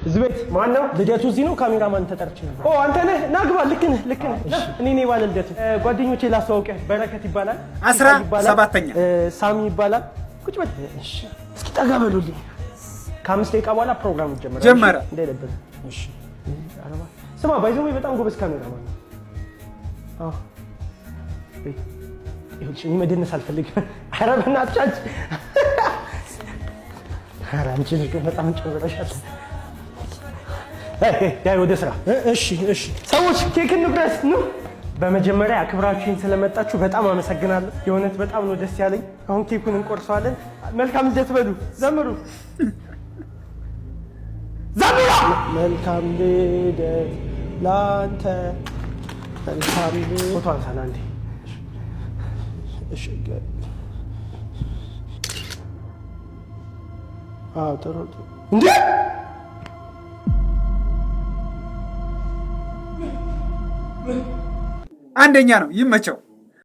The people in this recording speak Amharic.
እዚህ ቤት ማን ነው? ልደቱ እዚህ ነው። ካሜራማን ተጠርቼ ነበር። ኦ አንተ ነህ? ና ግባ። ልክ ነህ። እኔ ነኝ ባለ ልደቱ። ጓደኞቼ ላስተዋውቅህ። በረከት ይባላል። 17ኛ ሳሚ ይባላል። ቁጭ በል። እሺ እስኪ ጠጋ በሉልኝ። ከ5 ደቂቃ በኋላ ፕሮግራሙ ጀመረ። እንዳይለበስ። እሺ ስማ፣ ባይዘው በጣም ጎበዝ ካሜራማን ነው። አዎ ይኸውልሽ፣ እኔ መደነስ አልፈልግም። ኧረ በእናትሽ ኧረ አንቺ ልጅ በጣም ጨምረሻል። ዳይ ወደ ስራ። እሺ ሰዎች ኬክ እንቁረስ ነው። በመጀመሪያ አክብራችሁኝ ስለመጣችሁ በጣም አመሰግናለሁ። የእውነት በጣም ነው ደስ ያለኝ። አሁን ኬኩን እንቆርሰዋለን። መልካም ልደት በሉ። ዘምሩ። መልካም ልደት ላንተ። መልካም ልደት። ፎቶ አንሳና እንዴ። እሺ ጥሩ እንዴ አንደኛ ነው። ይመቸው።